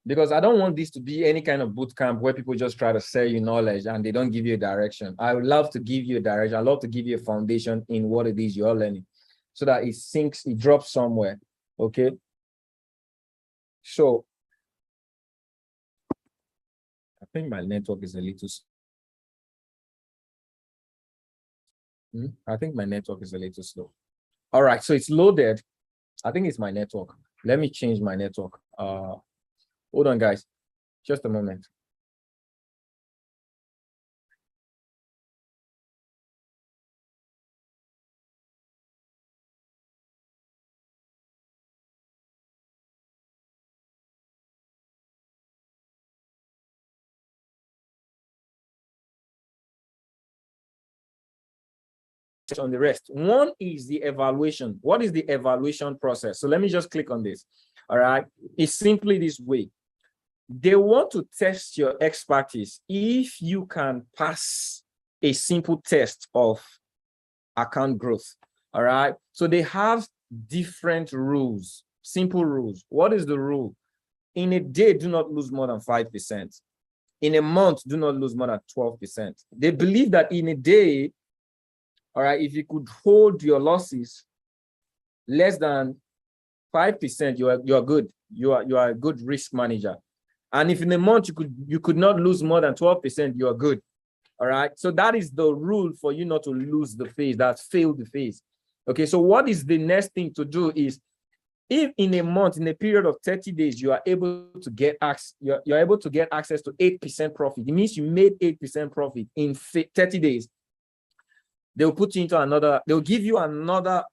[SPEAKER 2] Because I don't want this to be any kind of boot camp where people just try to sell you knowledge and they don't give you a direction. I would love to give you a direction. I love to give you a foundation in what it is you're learning so that it sinks, it drops somewhere. Okay. So I think my network is a little. I think my network is a little slow. All right. So it's loaded. I think it's my network. Let me change my network. Hold on, guys. Just a moment. On the rest. One is the evaluation. What is the evaluation process? So let me just click on this. All right. It's simply this way. They want to test your expertise. If you can pass a simple test of account growth. All right. So they have different rules, simple rules. What is the rule? In a day, do not lose more than 5%. In a month, do not lose more than 12%. They believe that in a day, all right, if you could hold your losses less than 5%, you are good. You are a good risk manager. And if in a month you could not lose more than 12%, you are good. All right. So that is the rule for you not to lose the phase, that failed the phase. Okay. So what is the next thing to do is, if in a month, in a period of 30 days, you are able to get access, you're able to get access to 8% profit. It means you made 8% profit in 30 days. They'll put you into another, they'll give you another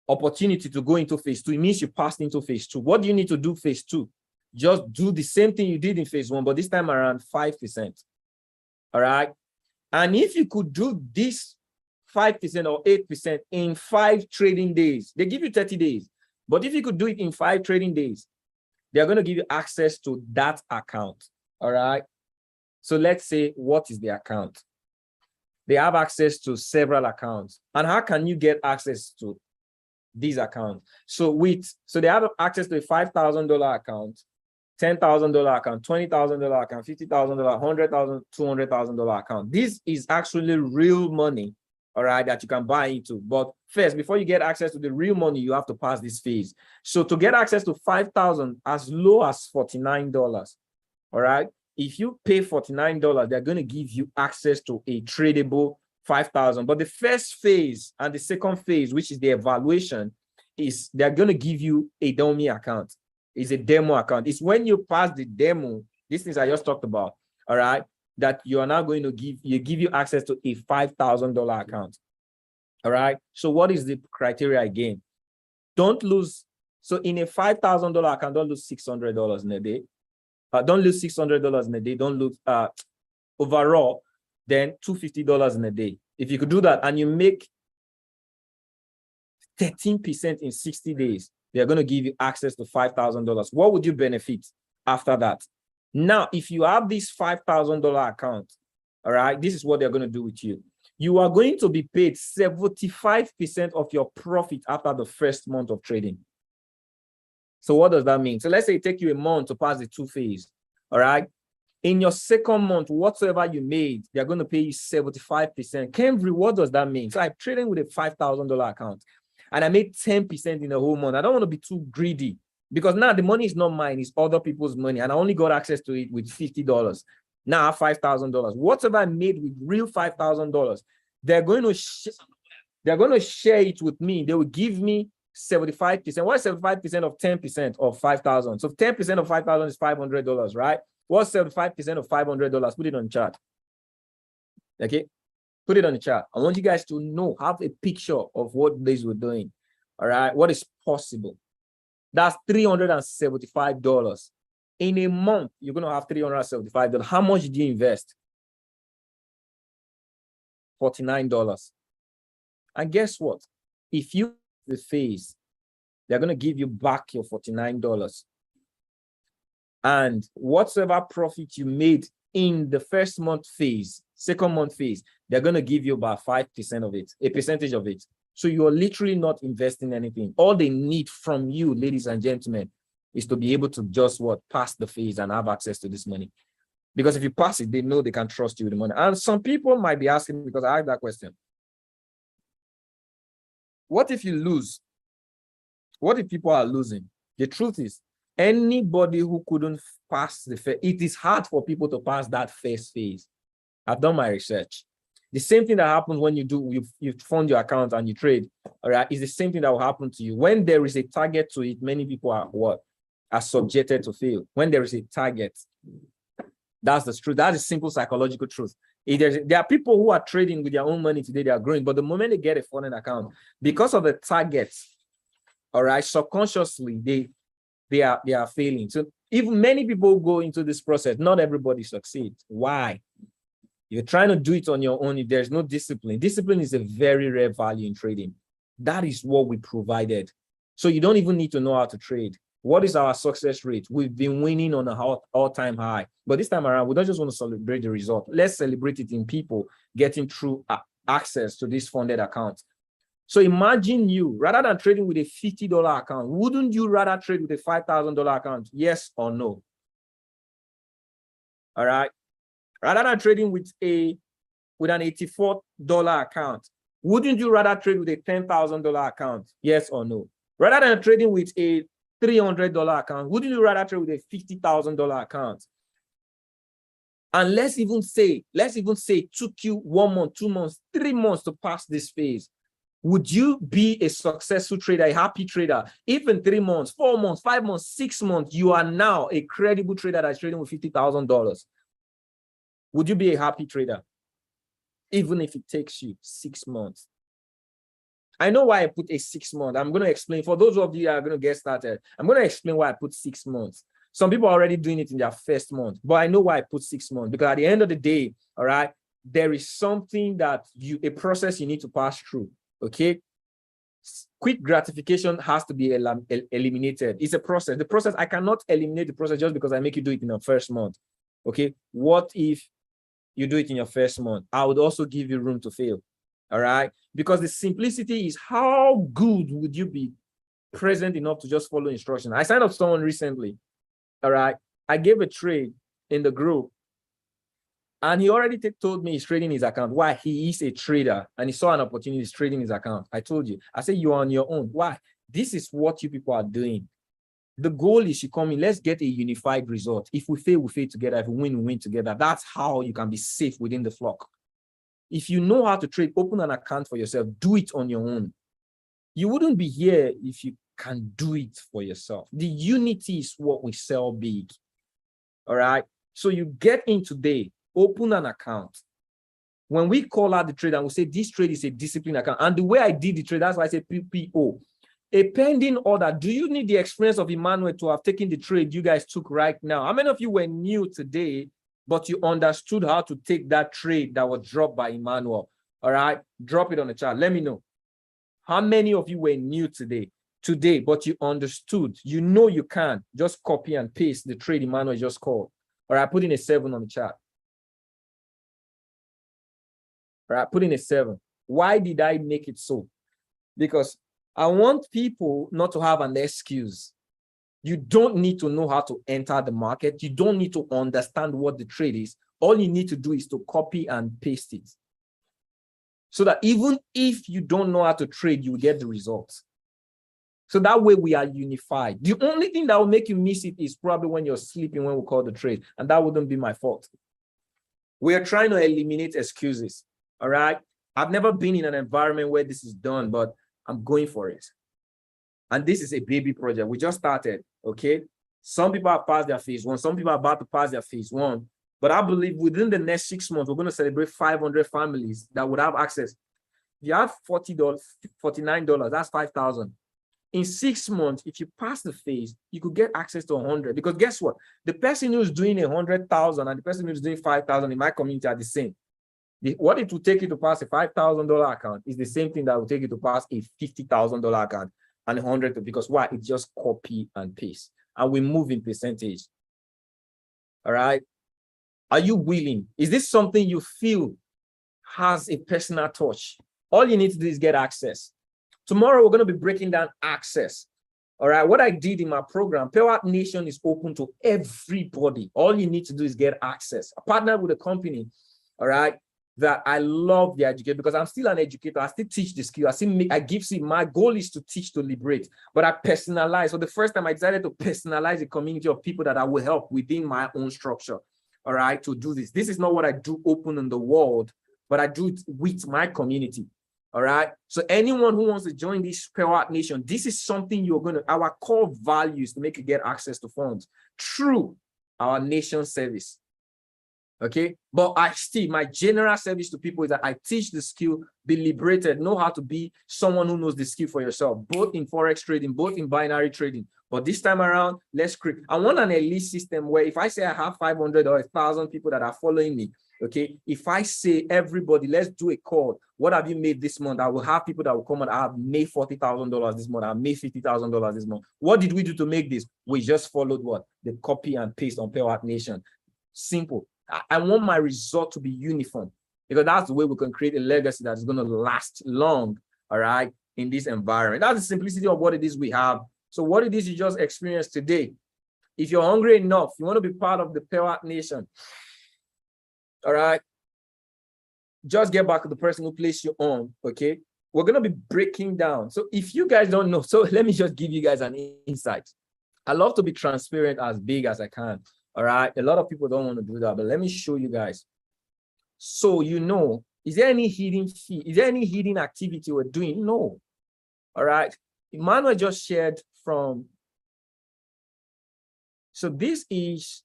[SPEAKER 2] opportunity to go into phase 2. It means you passed into phase 2. What do you need to do phase 2? Just do the same thing you did in phase 1, but this time around 5%. All right. And if you could do this 5% or 8% in 5 trading days, they give you 30 days. But if you could do it in 5 trading days, they're going to give you access to that account. All right. So let's say, what is the account? They have access to several accounts. And how can you get access to these accounts? So they have access to a $5,000 account, $10,000 account, $20,000 account, $50,000, $100,000, $200,000 account. This is actually real money, all right, that you can buy into. But first, before you get access to the real money, you have to pass this phase. So to get access to 5,000, as low as $49, all right, if you pay $49, they're going to give you access to a tradable 5,000. But the first phase and the second phase, which is the evaluation, is they're going to give you a dummy account. It's a demo account. It's when you pass the demo, these things I just talked about, all right, that you are now going to give you access to a $5,000 account. All right. So what is the criteria again? Don't lose. So in a $5,000 account, don't lose $600 in a day. Don't lose $600 in a day. Don't lose overall, then $250 in a day. If you could do that and you make 13% in 60 days, they're going to give you access to $5,000. What would you benefit after that? Now, if you have this $5,000 account, all right, this is what they're going to do with you. You are going to be paid 75% of your profit after the first month of trading. So what does that mean? So let's say it takes you a month to pass the 2 phase, all right? In your second month, whatsoever you made, they're going to pay you 75%. Kenry, what does that mean? So I'm trading with a $5,000 account and I made 10% in a whole month. I don't want to be too greedy because now the money is not mine, it's other people's money. And I only got access to it with $50. Now I have $5,000. Whatever I made with real $5,000, they're going to share it with me. They will give me 75%. What is 75% of 10% of 5,000? So 10% of 5,000 is $500, right? What's 75% of $500? Put it on the chart. Okay, put it on the chart. I want you guys to know, have a picture of what this we're doing. All right, what is possible? That's $375. In a month, you're going to have $375. How much did you invest? $49. And guess what? If you the phase, they're going to give you back your $49. And whatsoever profit you made in the first month phase, second month phase, they're going to give you about 5% of it, a percentage of it. So you're literally not investing anything. All they need from you, ladies and gentlemen, is to be able to just pass the phase and have access to this money. Because if you pass it, they know they can trust you with the money. And some people might be asking, because I have that question. What if you lose? What if people are losing? The truth is, anybody who couldn't pass the phase, it is hard for people to pass that first phase. I've done my research. The same thing that happens when you fund your account and you trade, all right, is the same thing that will happen to you. When there is a target to it, many people are subjected to fail. When there is a target, that's the truth. That's the simple psychological truth. There are people who are trading with their own money today, they are growing, but the moment they get a funded account, because of the targets, all right, subconsciously, they are failing. So even many people go into this process, not everybody succeeds. Why? You're trying to do it on your own if there's no discipline. Discipline is a very rare value in trading. That is what we provided. So you don't even need to know how to trade. What is our success rate? We've been winning on an all-time high. But this time around, we don't just want to celebrate the result. Let's celebrate it in people getting through access to this funded account. So imagine you, rather than trading with a $50 account, wouldn't you rather trade with a $5,000 account? Yes or no? All right. Rather than trading with an $84 account, wouldn't you rather trade with a $10,000 account? Yes or no? Rather than trading with a $300 account, wouldn't you rather trade with a $50,000 account? And let's even say it took you 1 month, 2 months, 3 months to pass this phase. Would you be a successful trader, a happy trader, if in 3 months, 4 months, 5 months, 6 months, you are now a credible trader that's trading with $50,000? Would you be a happy trader, even if it takes you 6 months? I know why I put a 6 month. I'm going to explain. For those of you that are going to get started, I'm going to explain why I put 6 months. Some people are already doing it in their first month, but I know why I put 6 months, because at the end of the day, all right, there is something that a process you need to pass through, okay? Quick gratification has to be eliminated. It's a process. The process, I cannot eliminate the process just because I make you do it in the first month, okay? What if you do it in your first month? I would also give you room to fail, all right? Because the simplicity is, how good would you be present enough to just follow instructions? I signed up someone recently, all right? I gave a trade in the group, and he already told me he's trading his account. Why? He is a trader, and he saw an opportunity, he's trading his account. I told you. I said, you're on your own. Why? This is what you people are doing. The goal is you come in, let's get a unified result. If we fail together. If we win, we win together. That's how you can be safe within the flock. If you know how to trade, open an account for yourself. Do it on your own. You wouldn't be here if you can do it for yourself. The unity is what we sell big. All right? So you get in today, open an account. When we call out the trade and we say this trade is a disciplined account, and the way I did the trade, that's why I say PPO. A pending order. Do you need the experience of Emmanuel to have taken the trade you guys took right now? How many of you were new today, but you understood how to take that trade that was dropped by Emmanuel? All right, drop it on the chat. Let me know. How many of you were new today, but you understood? You know you can just copy and paste the trade Emmanuel just called. All right, put in a 7 on the chat. All right, put in a 7. Why did I make it so? Because I want people not to have an excuse. You don't need to know how to enter the market. You don't need to understand what the trade is. All you need to do is to copy and paste it. So that even if you don't know how to trade, you will get the results. So that way we are unified. The only thing that will make you miss it is probably when you're sleeping when we call the trade. And that wouldn't be my fault. We are trying to eliminate excuses. All right. I've never been in an environment where this is done, but I'm going for it. And this is a baby project. We just started. Okay. Some people have passed their phase one. Some people are about to pass their phase one. But I believe within the next 6 months, we're going to celebrate 500 families that would have access. If you have $40, $49, that's 5,000. In 6 months, if you pass the phase, you could get access to 100. Because guess what? The person who's doing 100,000 and the person who's doing 5,000 in my community are the same. What it will take you to pass a $5,000 account is the same thing that will take you to pass a $50,000 account and 100. Because why? It's just copy and paste. And we move in percentage. All right. Are you willing? Is this something you feel has a personal touch? All you need to do is get access. Tomorrow, we're going to be breaking down access. All right. What I did in my program, Power Nation is open to everybody. All you need to do is get access. I partnered with a company, all right, that I love the education because I'm still an educator. I still teach the skill. I give see. My goal is to teach, to liberate, but I personalize. So the first time I decided to personalize a community of people that I will help within my own structure. All right, to do this. This is not what I do open in the world, but I do it with my community. All right. So anyone who wants to join this Power Nation, this is something you're going to, our core values to make you get access to funds through our nation service. Okay. But my general service to people is that I teach the skill, be liberated, know how to be someone who knows the skill for yourself, both in Forex trading, both in binary trading. But this time around, let's create. I want an elite system where if I say I have 500 or 1,000 people that are following me, okay, if I say everybody, let's do a call. What have you made this month? I will have people that will come and I have made $40,000 this month. I made $50,000 this month. What did we do to make this? We just followed what? The copy and paste on Power Nation. Simple. I want my result to be uniform because that's the way we can create a legacy that's going to last long, all right, in this environment. That's the simplicity of what it is we have. So what it is you just experienced today, if you're hungry enough, you want to be part of the Power Nation, all right, just get back to the person who placed you on, okay? We're going to be breaking down. So if you guys don't know, so let me just give you guys an insight. I love to be transparent as big as I can, all right? A lot of people don't want to do that, but let me show you guys. So, is there any hidden fee? Is there any hidden activity we're doing? No, all right? Emmanuel just shared from. So this is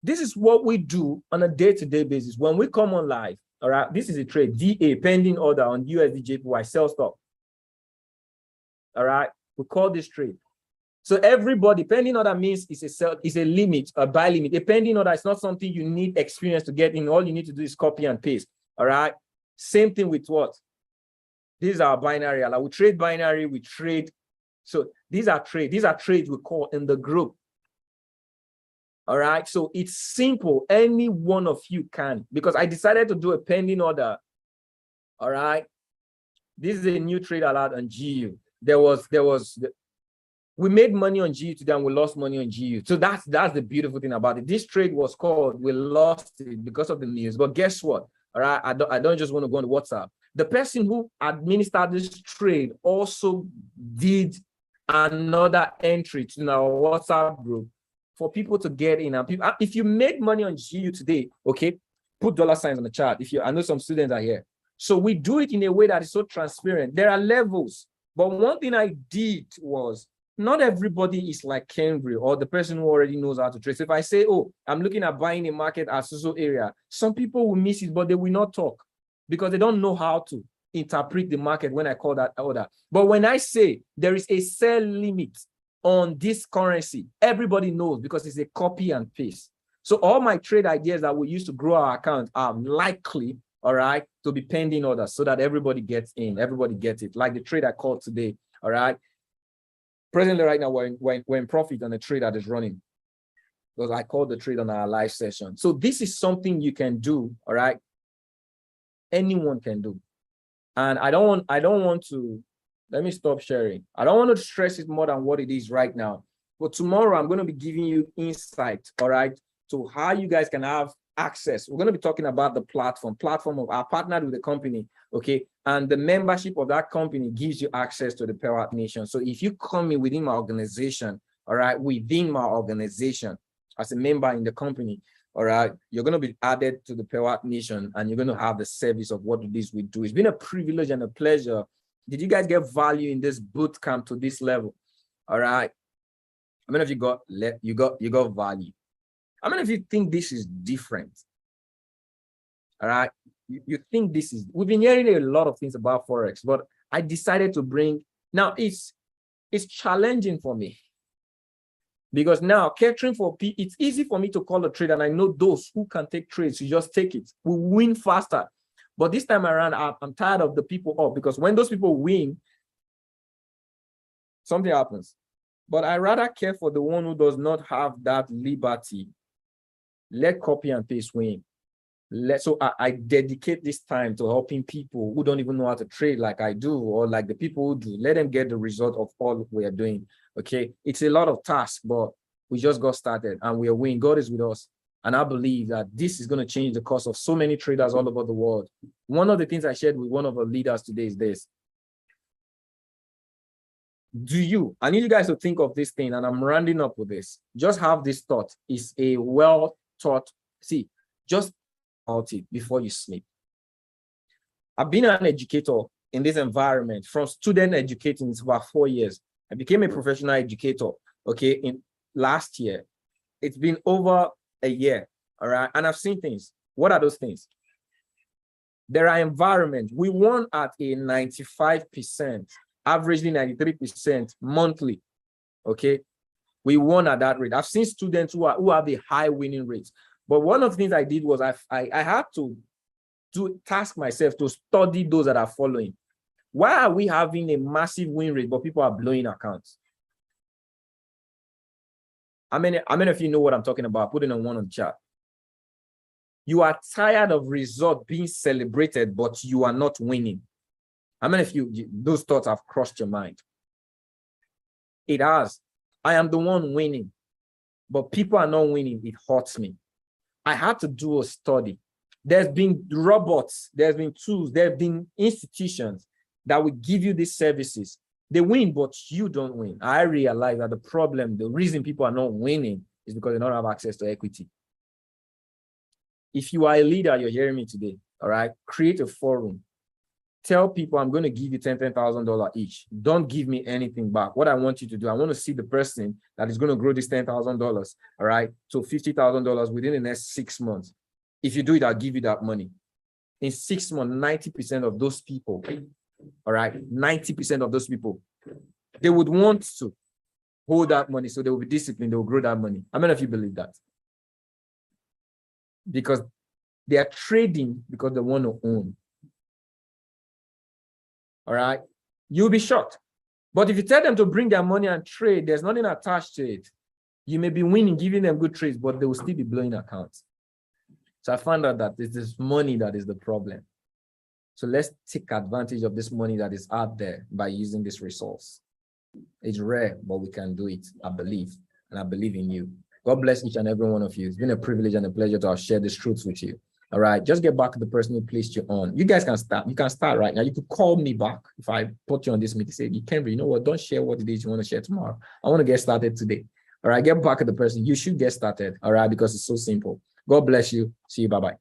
[SPEAKER 2] this is what we do on a day-to-day basis. When we come on live, all right, this is a trade, DA, pending order on USD/JPY, sell stop. All right, we call this trade. So everybody, pending order means it's a limit, a buy limit. A pending order is not something you need experience to get in. All you need to do is copy and paste, all right? Same thing with what? This is our binary. We trade binary, we trade. So these are trades we call in the group. All right. So it's simple. Any one of you can, because I decided to do a pending order. All right. This is a new trade allowed on GU. We made money on GU today and we lost money on GU. So that's the beautiful thing about it. This trade was called, we lost it because of the news. But guess what? All right. I don't just want to go on WhatsApp. The person who administered this trade also did another entry to our WhatsApp group for people to get in. And people, if you made money on GU today, okay, put $signs on the chart. I know some students are here. So we do it in a way that is so transparent. There are levels. But one thing I did was, not everybody is like Henry or the person who already knows how to trade. So if I say, oh, I'm looking at buying a market at so area, some people will miss it, but they will not talk because they don't know how to interpret the market when I call that order. But when I say there is a sell limit on this currency, everybody knows because it's a copy and paste. So all my trade ideas that we use to grow our account are likely, all right, to be pending orders so that everybody gets in, everybody gets it. Like the trade I called today, all right. Presently, right now, we're in profit on the trade that is running because I called the trade on our live session. So this is something you can do, all right? Anyone can do. And I don't want to Let me stop sharing. I don't want to stress it more than what it is right now. But tomorrow, I'm going to be giving you insight, all right, to how you guys can have access. We're going to be talking about the platform of our partner with the company, okay? And the membership of that company gives you access to the Power Nation. So if you come in within my organization, all right, within my organization as a member in the company, all right, you're going to be added to the Power Nation and you're going to have the service of what it is we do. It's been a privilege and a pleasure. Did you guys get value in this boot camp to this level? All right. How many of you got value? How many of you think this is different? All right. You think this is, we've been hearing a lot of things about Forex, but I decided to bring, now it's challenging for me because now catering for people, it's easy for me to call a trade and I know those who can take trades, you just take it. We win faster. But this time around, I'm tired of the people up because when those people win, something happens. But I rather care for the one who does not have that liberty. Let copy and paste win. So I dedicate this time to helping people who don't even know how to trade like I do, or like the people who do. Let them get the result of all we are doing. Okay, it's a lot of tasks, but we just got started and we are winning. God is with us. And I believe that this is going to change the course of so many traders all over the world. One of the things I shared with one of our leaders today is this. I need you guys to think of this thing, and I'm rounding up with this. Just have this thought. It's a well thought. See, just about it before you sleep. I've been an educator in this environment, from student educating for about 4 years. I became a professional educator, okay, in last year. It's been over a year, all right? And I've seen things. What are those things? There are environments. We won at a 95%. Averagely 93% monthly, okay? We won at that rate. I've seen students who have a high winning rate. But one of the things I did was I had to task myself to study those that are following. Why are we having a massive win rate, but people are blowing accounts? How many of you know what I'm talking about? Put in a 1 on the chat. You are tired of results being celebrated, but you are not winning. How many of you, those thoughts have crossed your mind? It has. I am the one winning, but people are not winning. It hurts me. I had to do a study. There's been robots, there's been tools, there have been institutions that will give you these services. They win, but you don't win. I realize that the reason people are not winning is because they don't have access to equity. If you are a leader, you're hearing me today, all right? Create a forum. Tell people I'm going to give you $10,000 each. Don't give me anything back. What I want you to do, I want to see the person that is going to grow this $10,000, all right, to $50,000 within the next 6 months. If you do it, I'll give you that money. In 6 months, 90% of those people, all right, 90% of those people, they would want to hold that money, so they will be disciplined, they will grow that money. How many of you believe that? Because they are trading because they want to own. All right, you'll be shocked. But if you tell them to bring their money and trade, there's nothing attached to it. You may be winning, giving them good trades, but they will still be blowing accounts. So I found out that it's this money that is the problem. So let's take advantage of this money that is out there by using this resource. It's rare, but we can do it, I believe. And I believe in you. God bless each and every one of you. It's been a privilege and a pleasure to have shared these truths with you. All right, just get back to the person who placed you on. You guys can start. You can start right now. You could call me back if I put you on this meeting. Say, Kenry, you know what? Don't share what it is you want to share tomorrow. I want to get started today. All right, get back to the person. You should get started. All right, because it's so simple. God bless you. See you. Bye-bye.